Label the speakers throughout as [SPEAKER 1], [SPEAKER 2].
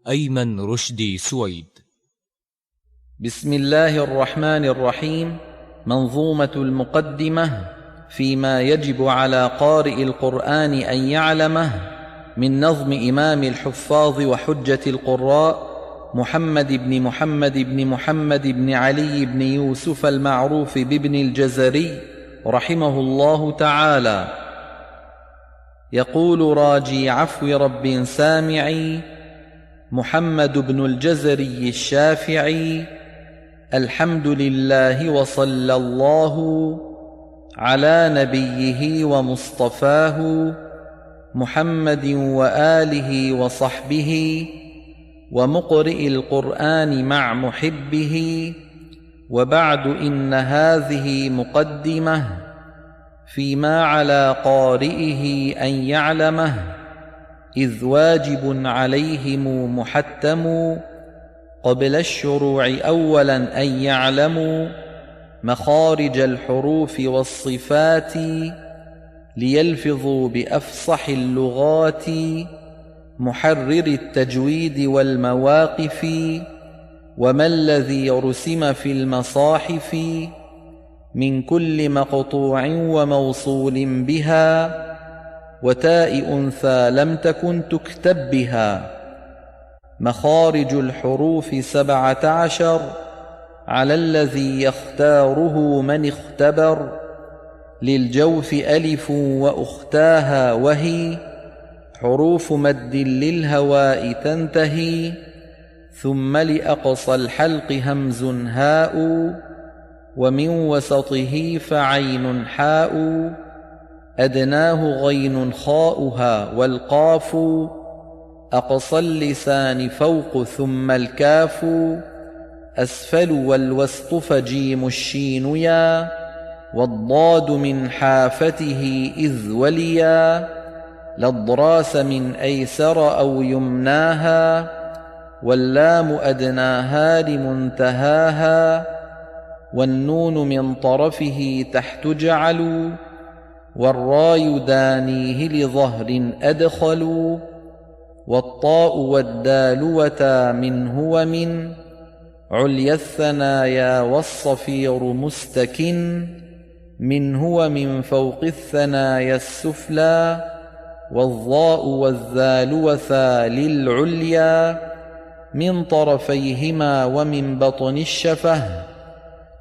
[SPEAKER 1] أيمن رشدي سويد.
[SPEAKER 2] بسم الله الرحمن الرحيم. منظومة المقدمة فيما يجب على قارئ القرآن أن يعلمه، من نظم إمام الحفاظ وحجة القراء محمد بن محمد بن علي بن يوسف المعروف بابن الجزري رحمه الله تعالى. يقول راجي عفو رب سامعي محمد بن الجزري الشافعي: الحمد لله وصلى الله على نبيه ومصطفاه محمد وآله وصحبه ومقرئ القرآن مع محبه. وبعد، إن هذه مقدمة فيما على قارئه أن يعلمه، إذ واجب عليهم محتم قبل الشروع أولا أن يعلموا مخارج الحروف والصفات، ليلفظوا بأفصح اللغات محرر التجويد والمواقف. وما الذي رسم في المصاحف من كل مقطوع وموصول بها، وتاء أنثى لم تكن تكتب بها. مخارج الحروف 17 على الذي يختاره من اختبر، للجوف ألف وأختاها، وهي حروف مد للهواء تنتهي. ثم لأقصى الحلق همز هاء، ومن وسطه فعين حاء، أدناه غين خاؤها، والقاف أقصى اللسان فوق ثم الكاف أسفل، والوسط فجيم الشين يا، والضاد من حافته إذ وليا، للضراس من أيسر أو يمناها، واللام أدناها لمنتهاها، والنون من طرفه تحت جعلوا، والراي دانيه لظهر أدخلوا، والطاء والدال وتا منه ومن عليا الثنايا، والصفير مستكن منه ومن فوق الثنايا السفلى، والظاء والذال وثا للعليا من طرفيهما ومن بطن الشفة،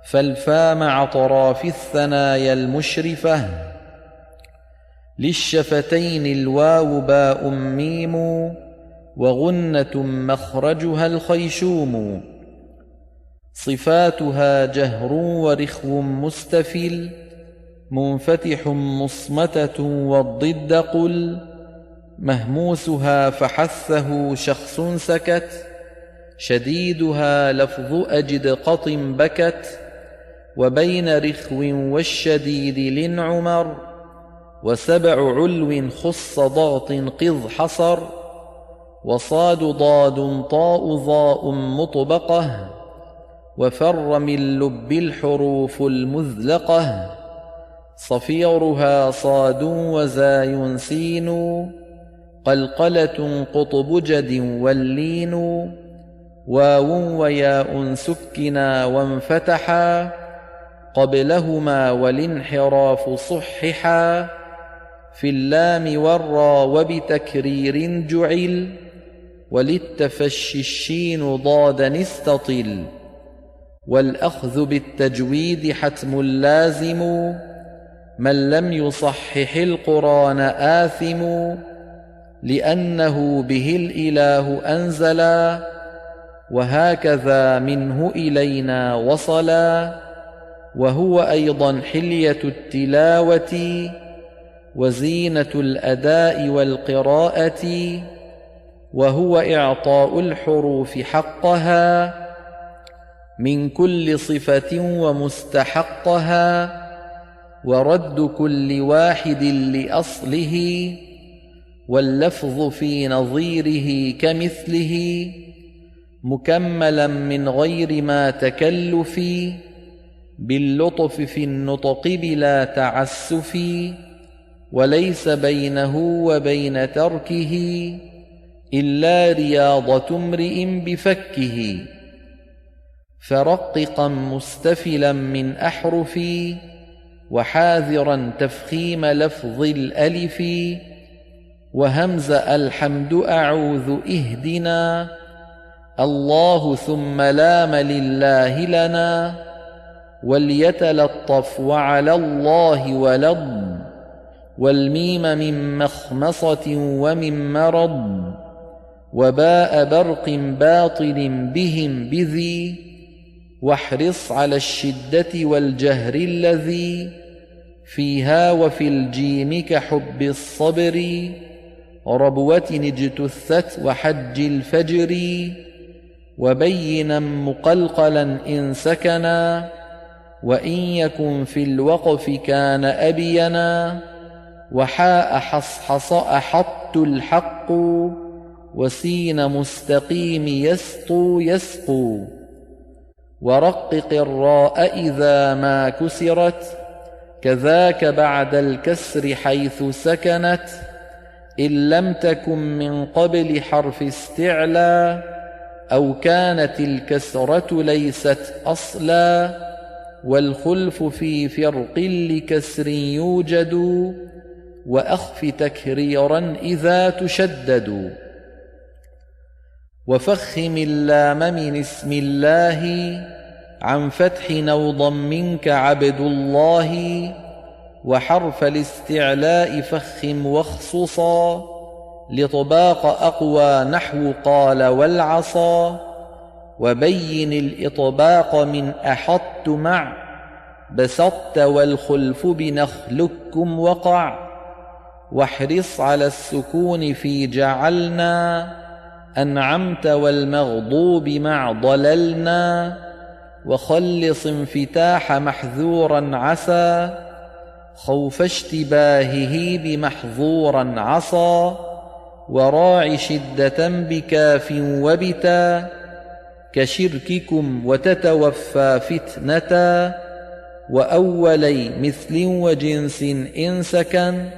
[SPEAKER 2] فالفا مع طراف الثنايا المشرفة. للشفتين الواو باء ميم، وغنة مخرجها الخيشوم. صفاتها جهر ورخو مستفل، منفتح مصمتة والضد قل، مهموسها فحثه شخص سكت، شديدها لفظ أجد قط بكت، وبين رخو والشديد لنعمر، وسبع علو خص ضغط قذ حصر، وصاد ضاد طاء ضاء مطبقة، وفر من لب الحروف المذلقة، صفيرها صاد وزاي سين، قلقلة قطب جد واللين، واو وياء سكنا وانفتحا قبلهما، والانحراف صححا في اللام والراء وبتكرير جعل، وللتفشي الشين ضادا استطل، والأخذ بالتجويد حتم لازم، من لم يصحح القرآن آثم، لأنه به الإله أنزلا، وهكذا منه إلينا وصلا، وهو أيضا حلية التلاوة وزينة الأداء والقراءة، وهو إعطاء الحروف حقها من كل صفة ومستحقها، ورد كل واحد لأصله، واللفظ في نظيره كمثله، مكملا من غير ما تكلف، باللطف في النطق بلا تعسف، وليس بينه وبين تركه إلا رياضة امرئ بفكه فرققا مستفلا من أحرفي وحاذرا تفخيم لفظ الألف وهمز الحمد أعوذ اهدنا الله ثم لام لله لنا وليتلطف وعلى الله ولض والميم من مخمصة ومن مرض وباء برق باطل بهم بذي واحرص على الشدة والجهر الذي فيها وفي الجيم كحب الصبر ربوة اجتثت وحج الفجر وبينا مقلقلا إن سكنا وإن يكن في الوقف كان أبينا وحاء حصحص أحط الحق وسين مستقيم يسطو يسقو ورقق الراء إذا ما كسرت كذاك بعد الكسر حيث سكنت إن لم تكن من قبل حرف استعلى أو كانت الكسرة ليست أصلا والخلف في فرق لكسر يوجد وأخف تكريرا إذا تشدد وفخم اللام من اسم الله عن فتح أو ضم كعبد الله وحرف الاستعلاء فخم واخصصا لطباق أقوى نحو قال والعصا وبين الإطباق من أحط مع بسطت والخلف بنخلكم وقع واحرص على السكون في جعلنا أنعمت والمغضوب مع ضللنا وخلص انفتاح محذورا عسى خوف اشتباهه بمحظورا عصى وراع شدة بكاف وبتا كشرككم وتتوفى فتنة وأولي مثل وجنس إن سكن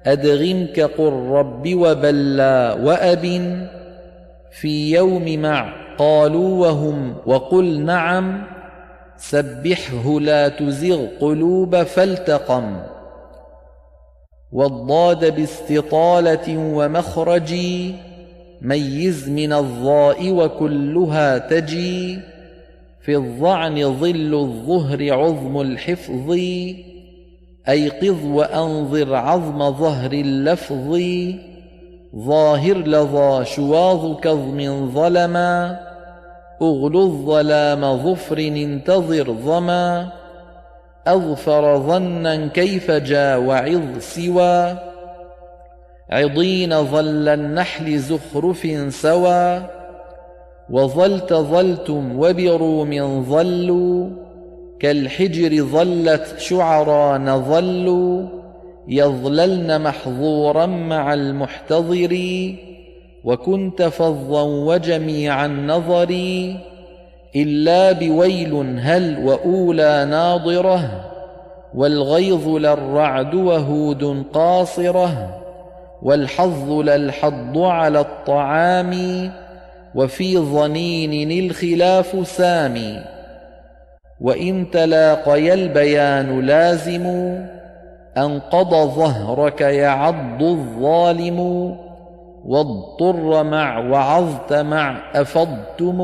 [SPEAKER 2] أدغم كقل رب وبلى وأب في يوم مع قالوا وهم وقل نعم سبحه لا تزغ قلوب فالتقم والضاد باستطالة ومخرج ميز من الضاء وكلها تجي في الظعن ظل الظهر عظم الحفظ أيقظ وأنظر عظم ظهر اللفظ ظاهر لظى شواظ كظم ظلما أغلظ ظلام ظفر انتظر ظما أظفر ظنا كيف جا وعظ سوى عضين ظل النحل زخرف سوى وظلت ظلتم وبروم ظلوا كالحجر ظلت شعران ظلوا يظللن محظورا مع المحتضر وكنت فظا وجميع النظر إلا بويل هل وأولى ناظرة والغيظ للرعد وهود قاصرة والحظ للحض على الطعام وفي ظنين الخلاف سامي وإن تلاقي البيان لازم أنقض ظهرك يعض الظالم واضطر مع وعظت مع أفضتم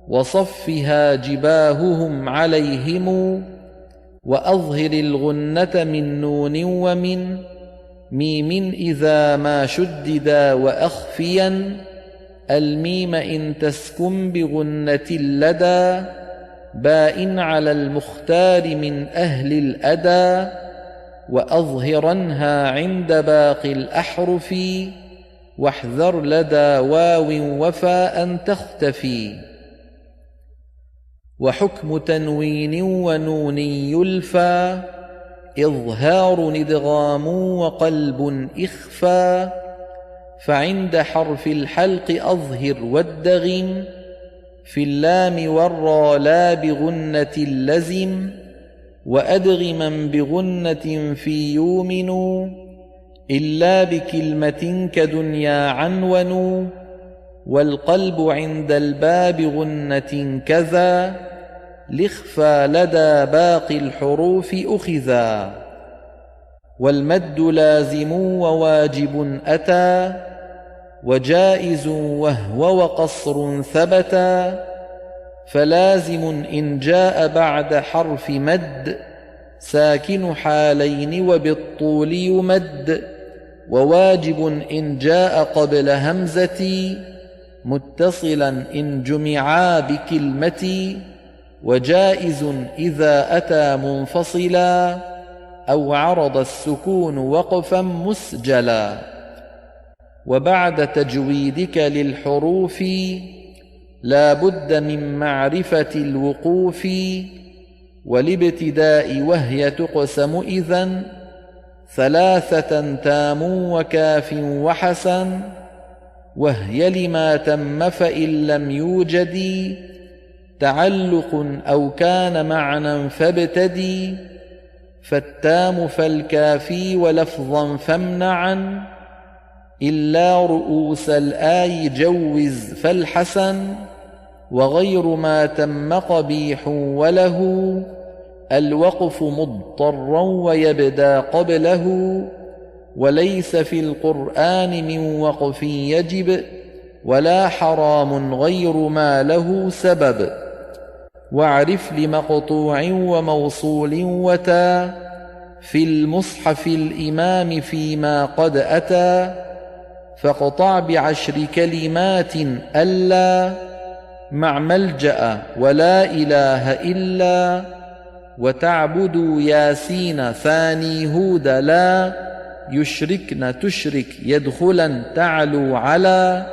[SPEAKER 2] وصفها جباههم عليهم وأظهر الغنة من نون ومن ميم إذا ما شددا وأخفيا الميم إن تسكن بغنة لدى باء على المختار من أهل الأدى وأظهرنها عند باقي الأحرف واحذر لدى واو وفاء تختفي وحكم تنوين ونون يلفى إظهار إدغام وقلب إخفى فعند حرف الحلق أظهر وادغم في اللام والرا لا بغنة لزم وأدغما بغنة في يؤمن إلا بكلمة كدنيا عنون، والقلب عند الباب غنة كذا، الإخفى لدى باقي الحروف أخذا. والمد لازم وواجب أتى، وجائز وهو وقصر ثبتا. فلازم إن جاء بعد حرف مد، ساكن حالين وبالطول يمد. وواجب إن جاء قبل همزتي، متصلا إن جمعا بكلمتي. وجائز إذا أتى منفصلا، أو عرض السكون وقفا مسجلا. وبعد تجويدك للحروف، لا بد من معرفة الوقوف. والابتداء وهي تقسم إذن، ثلاثة تام وكاف وحسن. وهي لما تم فإن لم يوجد، تعلق أو كان معنى فابتدي. فالتام فالكافي ولفظا فامنعا، إلا رؤوس الآي جوز فالحسن. وغير ما تم قبيح وله، الوقف مضطرا ويبدأ قبله. وليس في القرآن من وقف يجب، ولا حرام غير ما له سبب. واعرف لمقطوع وموصول وتا، في المصحف الإمام فيما قد أتى. فاقطع ب10 كلمات ألا، مع ملجأ ولا إله إلا. وتعبدوا ياسين ثاني هود لا، يشركن تشرك يدخلا تعلو على.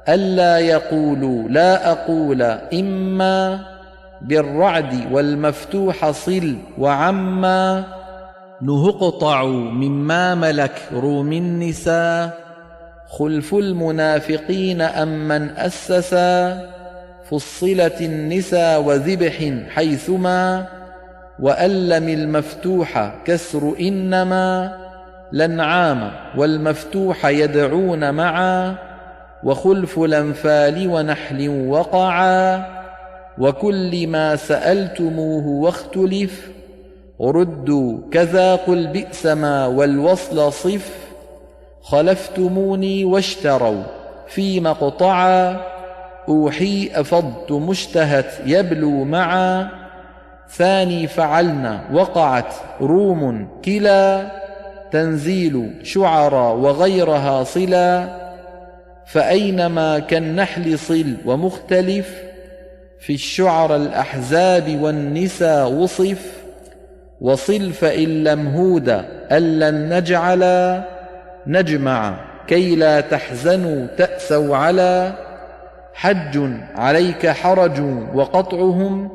[SPEAKER 2] ألا يقولوا لا أقول إما، بالرعد والمفتوح صل وعما. نهقطع مما ملك روم النساء، خلف المنافقين أمن أسسا. فصلت النساء وذبح حيثما، وألم المفتوح كسر إنما. لنعام والمفتوح يدعون معا، وخلف الأنفال ونحل وقعا. وكل ما سألتموه واختلف، ردوا كذا قل بئس ما والوصل صف. خلفتموني واشتروا في مقطعا، أوحي أفضت مشتهت يبلو معا. ثاني فعلنا وقعت روم كلا، تنزيل شعرا وغيرها صلا. فأينما كالنحل صل ومختلف، في الشعر الأحزاب والنساء وصف. وصل فإن لم هود ألن نجعلا، نجمع كي لا تحزنوا تأسوا على. حج عليك حرج وقطعهم،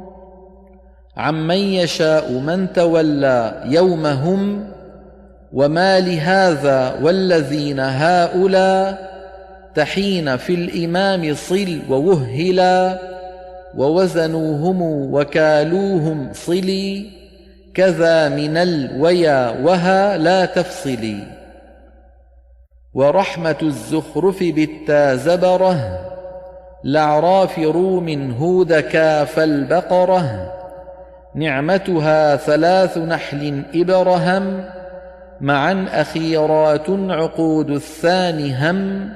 [SPEAKER 2] عمن يشاء من تولى يومهم. وما لهذا والذين هؤلاء، تحين في الإمام صل ووهلا. ووزنوهم وكالوهم صلي، كذا من الويا وها لا تفصلي. ورحمة الزخرف بالتا زبره، لعراف روم هود كاف البقرة. نعمتها 3 نحل إبرهم، معا أخيرات عقود الثاني هم.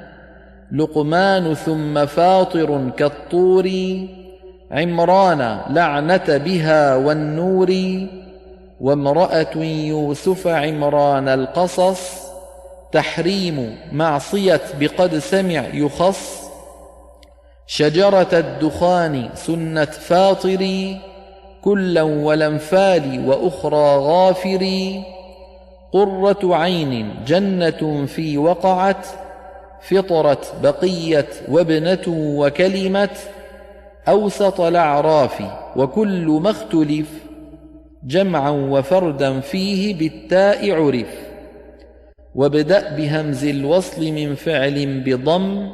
[SPEAKER 2] لقمان ثم فاطر كالطور، عمران لعنة بها والنور. وامرأة يوسف عمران القصص، تحريم معصية بقد سمع يخص. شجرة الدخان سنة فاطري، كلا والأنفال وأخرى غافري. قرة عين جنة في وقعت، فطرت بقية وابنة وكلمة. أوسط الأعراف وكل ما اختلف، جمعا وفردا فيه بالتاء عرف. وابدأ بهمز الوصل من فعل بضم،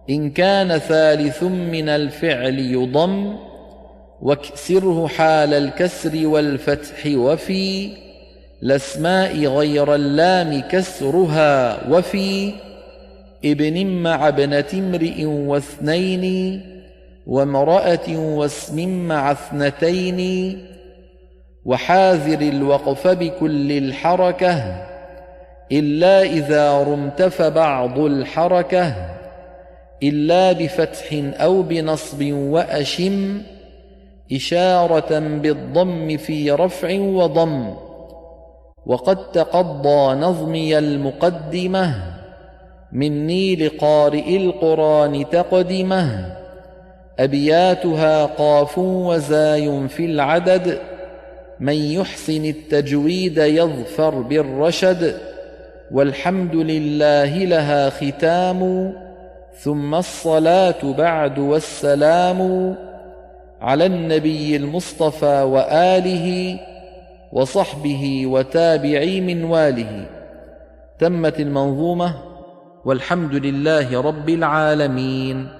[SPEAKER 2] إن كان ثالث من الفعل يضم. واكسره حال الكسر والفتح، وفي الأسماء غير اللام كسرها وفي ابن مع ابنة امرئ واثنين وامرأة واسم مع اثنتين وحاذر الوقف بكل الحركة إلا إذا رمت فبعض الحركة إلا بفتح أو بنصب وأشم إشارة بالضم في رفع وضم وقد تقضى نظمي المقدمة مني لقارئ القرآن تقدمه أبياتها قاف وزاي في العدد من يحسن التجويد يظفر بالرشد والحمد لله لها ختام ثم الصلاة بعد والسلام على النبي المصطفى وآله وصحبه وتابعي منواله. تمت المنظومة والحمد لله رب العالمين.